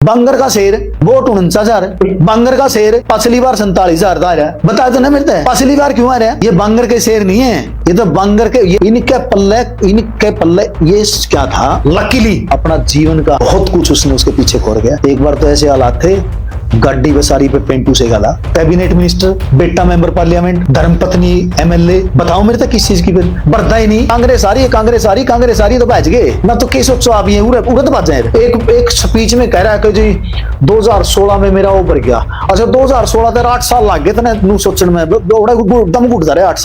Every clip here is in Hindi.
बांगर का शेर वोट 49,000, बांगर का शेर पिछली बार 47,000 आ रहा है। बता तो ना मिलता है पिछली बार क्यों आ रहा है? ये बांगर के शेर नहीं है, ये तो बांगर के इनके पल्ले ये क्या था। लकीली अपना जीवन का बहुत कुछ उसने उसके पीछे खोर गया। एक बार तो ऐसे हालात थे, गड्डी बसारी पे पेंटू से गाला, कैबिनेट मिनिस्टर, बेटा मेंबर पार्लियामेंट, धर्मपत्नी एमएलए। बताओ मेरे तक किस चीज की बढ़ता ही नहीं। कांग्रेस आ रही है, कांग्रेस आ रही तो बच गए ना। तो केस आप ये उड़द बाज जाए। एक स्पीच में कह रहा है कि जी 2016 में मेरा वो बढ़ गया। अच्छा 2016 तक 8 साल लग गए थे सोचने में, दम घुटता रहे 8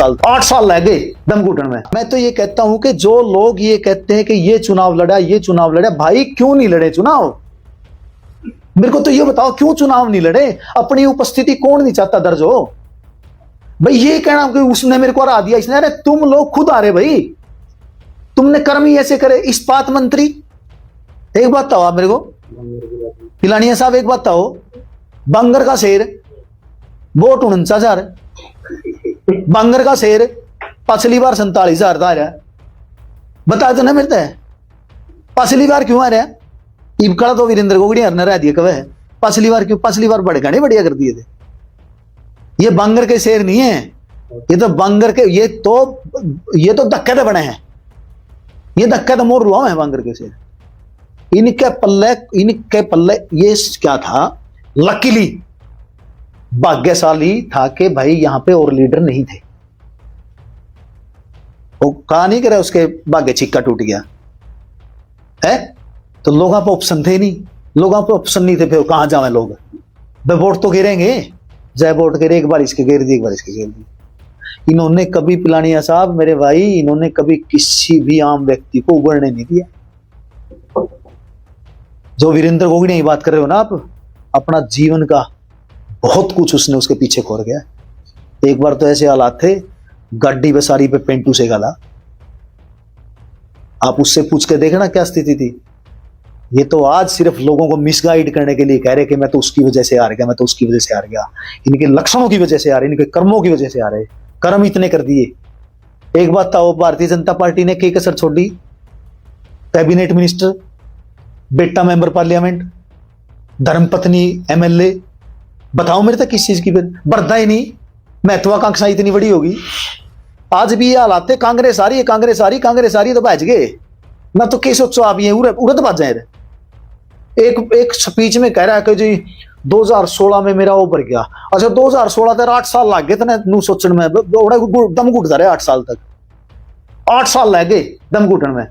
साल लग गए दम घुटने में। मैं तो ये कहता हूं कि जो लोग ये कहते हैं कि ये चुनाव लड़ा, भाई क्यों नहीं लड़े चुनाव? मेरे को तो ये बताओ क्यों चुनाव नहीं लड़े? अपनी उपस्थिति कौन नहीं चाहता दर्ज हो? भाई ये कहना कि उसने मेरे को हरा दिया, इसने, अरे तुम लोग खुद आ रहे भाई, तुमने कर्म ही ऐसे करे। इस्पात मंत्री, एक बात बताओ आप मेरे को, पिलानिया साहब एक बात बताओ, बांगर का शेर वोट 49,000, बांगर का शेर पिछली बार 47,000 आ रहा है। बता तो ना मिलता है पिछली बार क्यों आ रहा है? इबकड़ा तो वीरेंद्र गोगड़ी ने रह दिया कब है। पिछली बार क्यों? पिछली बार बड़े गाने बढ़िया कर दिए थे। ये बांगर के शेर नहीं है, ये तो बांगर के ये तो धक्के तो बने हैं, ये धक्का तो मोर रुआ है बांगर के शेर। इनके पल्ले ये क्या था। लकीली भाग्यशाली था कि भाई यहां पे और लीडर नहीं थे। वो कहा नहीं करे उसके भाग्य छिक्का टूट गया है, तो लोगों पे ऑप्शन थे नहीं, लोगों पे ऑप्शन नहीं थे, फिर कहां जावे लोग? भाई वोट तो गिरेंगे, जय वोट गिरे, एक बार इसके गिर दी, एक बार इसके गिर दी। इन्होंने कभी, पिलानिया साहब मेरे भाई, इन्होंने कभी किसी भी आम व्यक्ति को उगड़ने नहीं दिया। जो वीरेंद्र गोगड़ी की बात कर रहे हो ना आप, अपना जीवन का बहुत कुछ उसने उसके पीछे खोर गया। एक बार तो ऐसे हालात थे, गड्डी बसारी पे पेंटू से गाला। आप उससे पूछ के देखना क्या स्थिति थी। ये तो आज सिर्फ लोगों को मिसगाइड करने के लिए कह रहे कि मैं तो उसकी वजह से हार गया, मैं तो उसकी वजह से हार गया। इनके लक्षणों की वजह से हारे, इनके कर्मों की वजह से हारे, कर्म इतने कर दिए। एक बात था, भारतीय जनता पार्टी ने कई कसर छोड़ी, कैबिनेट मिनिस्टर, बेटा मेंबर पार्लियामेंट, धर्मपत्नी एमएलए। बताओ मेरे तक किस चीज की बढ़ता ही नहीं। महत्वाकांक्षा इतनी बड़ी होगी। आज भी ये हालात है, कांग्रेस आ रही है तो बच गए ना। तो कैसे आप ये उड़द बाज जाए। एक स्पीच में कह रहा है कि जी 2016 में मेरा वो बढ़ गया। अच्छा 2016 तक 8 साल लग गए थे सोचने में, दम घुटता रहे 8 साल तक, 8 साल लग गए दम घुटन में।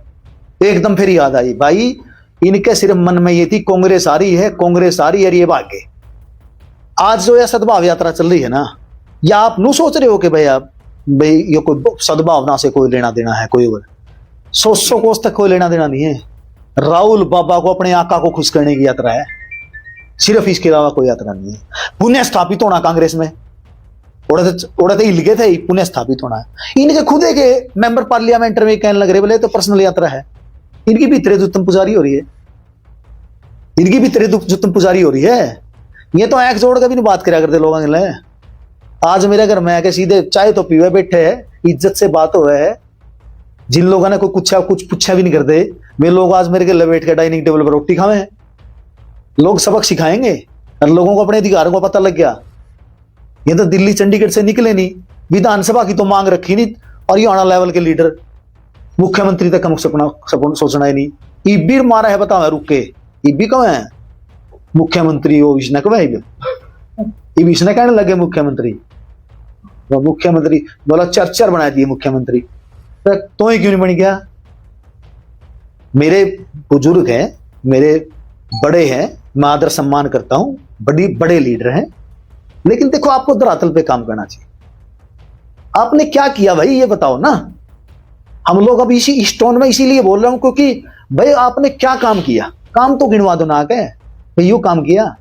एकदम फिर याद आई, भाई इनके सिर्फ मन में ये थी कांग्रेस आ रही है, ये भाग गए। आज जो यह सद्भाव यात्रा चल रही है ना, या आप नू सोच रहे हो कि भाई ये कोई सद्भावना से कोई लेना देना है, कोई और 100 कोस तक कोई लेना देना नहीं है। राहुल बाबा को अपने आका को खुश करने की यात्रा है, सिर्फ इसके अलावा कोई यात्रा नहीं है। पुण्य स्थापित होना कांग्रेस में, उड़ते हिल गए थे, पुण्य स्थापित होना है। इनके खुदे के मेंबर पार्लियामेंट में कहने लग रहे बोले तो पर्सनल यात्रा है। इनकी भी तेरे जुत्तम पुजारी हो रही है, इनकी भी तेरे जुत्तम पुजारी हो रही है। ये तो आंख जोड़ के भी नहीं बात करा करते लोगों के। आज मेरे घर में आके सीधे चाय तो पीवे बैठे है, इज्जत से बात हुए है। जिन लोगों ने कुछ पूछा भी नहीं करते, वे लोग आज मेरे के बैठ के डाइनिंग टेबल पर रोटी खावे हैं। लोग सबक सिखाएंगे और लोगों को अपने अधिकारों का पता लग गया। ये तो दिल्ली चंडीगढ़ से निकले नहीं, विधानसभा की तो मांग रखी नहीं, और ये आना लेवल के लीडर मुख्यमंत्री तक का सपना सोचना ही नहीं। ईबी मारा है बताओ रुक के, ईबी कौन है? मुख्यमंत्री हो इसने कब है? इसने कहने लगे मुख्यमंत्री, मुख्यमंत्री बोला चर्चा बना दिए मुख्यमंत्री, तो ही क्यों नहीं बन गया? मेरे बुजुर्ग हैं, मेरे बड़े हैं, मैं आदर सम्मान करता हूं, बड़े लीडर हैं, लेकिन देखो आपको धरातल पे काम करना चाहिए। आपने क्या किया भाई ये बताओ ना। हम लोग अब इसी स्टोन में इसीलिए बोल रहा हूं क्योंकि भाई आपने क्या काम किया, काम तो गिनवा दो ना। के भाई यू काम किया।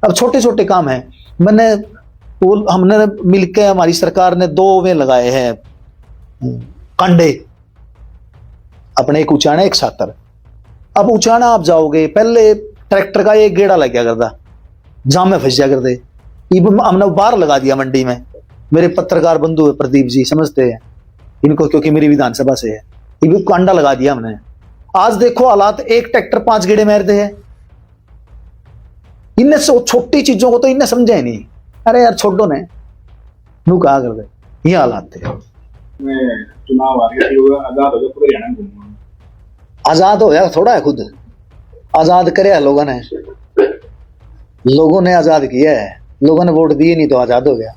अब छोटे छोटे काम है, हमने मिलकर, हमारी सरकार ने 2 में लगाए हैं कंडे अपने, एक उचाना एक सातर। अब उचाना आप जाओगे, पहले ट्रैक्टर का एक गेड़ा लग गया करता, जाम में फंस जाया करते। हमने बाहर लगा दिया मंडी में। मेरे पत्रकार बंधु है प्रदीप जी, समझते हैं इनको क्योंकि मेरी विधानसभा से है, ये कांडा लगा दिया हमने। आज देखो हालात, एक ट्रैक्टर 5 गेड़े मारते हैं। इनने छोटी चीजों को तो इनने समझा ही नहीं। अरे यार छोड़ो ने, नू कहा कर दे, ये हालात थे। चुनाव आ रहे आजाद हो गया पूरे हरियाणा में घूमना। आजाद होया थोड़ा है, खुद आजाद करे लोगों ने आजाद किया है, लोगों ने वोट दिए नहीं तो आजाद हो गया।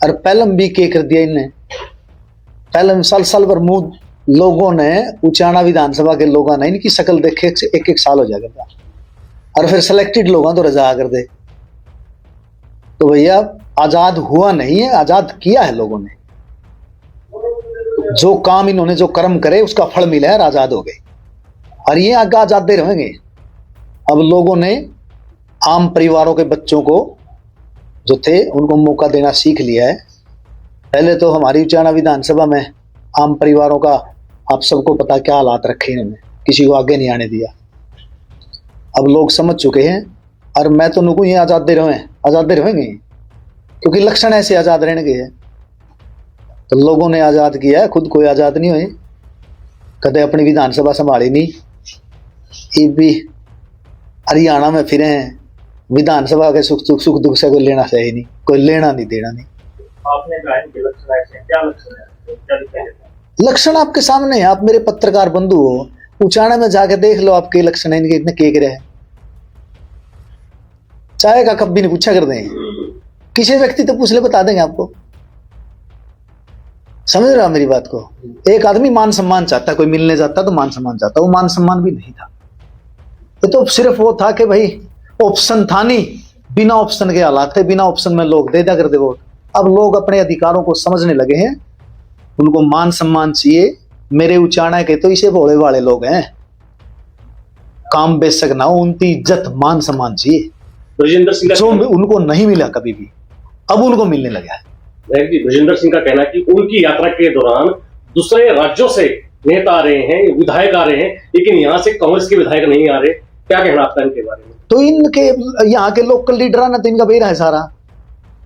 और पहलम भी के कर दिया इनने, पहलम साल भर मुंह लोगों ने, उचाना विधानसभा के लोगों ने इनकी शक्ल देखे एक साल हो जाएगा था, और फिर सिलेक्टेड लोगों तो रजा कर दे। तो भैया आजाद हुआ नहीं है, आजाद किया है लोगों ने। जो काम इन्होंने जो कर्म करे उसका फल मिला है, आजाद हो गए, और ये आगे आजाद रहेंगे। अब लोगों ने आम परिवारों के बच्चों को जो थे उनको मौका देना सीख लिया है। पहले तो हमारी उचाना विधानसभा में आम परिवारों का आप सबको पता क्या हालात रखे इन्होंने, किसी को आगे नहीं आने दिया। अब लोग समझ चुके हैं, और मैं तो उनको ये आजाद रहेंगे क्योंकि लक्षण ऐसे आजाद रहने के हैं। तो लोगों ने आजाद किया है, खुद कोई आजाद नहीं हुए, कदे अपनी विधानसभा संभाली नहीं। ये भी हरियाणा में फिरे हैं, विधानसभा के सुख दुख से कोई लेना चाहिए नहीं, कोई लेना नहीं देना नहीं। आपने क्या लक्षण है? लक्षण आपके सामने है, आप मेरे पत्रकार बंधु हो, उचाना में जाके देख लो आपके लक्षण है इनके, इतने केक रहे। चाय का कप भी नहीं पूछा कर दें, किसी व्यक्ति तो पूछ ले बता देंगे आपको। समझ रहा मेरी बात को? एक आदमी मान सम्मान चाहता, कोई मिलने जाता तो मान सम्मान चाहता, वो मान सम्मान भी नहीं था। ये तो सिर्फ वो था कि भाई ऑप्शन था नहीं, बिना ऑप्शन के हालात थे, बिना ऑप्शन में लोग दे दिया करते वोट। अब लोग अपने अधिकारों को समझने लगे हैं, उनको मान सम्मान चाहिए। मेरे उचाना के तो इसे भोले वाले लोग हैं, काम बेशक ना हो, उनकी इज्जत मान सम्मान चाहिए, ब्रजेंद्र सिंह जो उनको नहीं मिला कभी भी, अब उनको मिलने लगा है। ब्रजेंद्र सिंह का कहना है कि उनकी यात्रा के दौरान दूसरे राज्यों से नेता आ रहे हैं, विधायक आ रहे हैं, लेकिन यहाँ से कांग्रेस के विधायक नहीं आ रहे। क्या कहना आपका इनके बारे में? तो इनके यहाँ के लोकल लीडर ना, तो इनका बेरा है सारा,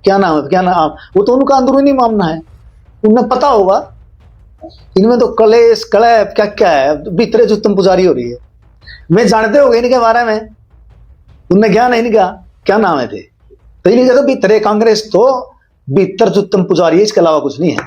क्या नाम है, क्या नाम, वो तो उनका अंदरूनी मामला है, उन्हें पता होगा। इनमें तो कलेश कलैप क्या क्या है, भीतरे जुत्तम पुजारी हो रही है। मैं जानते हो इनके बारे में, उनने ज्ञान है इनका, क्या नाम है थे, तो इनके तो भीतरे कांग्रेस तो भीतर जुत्तम पुजारी है, इसके अलावा कुछ नहीं है।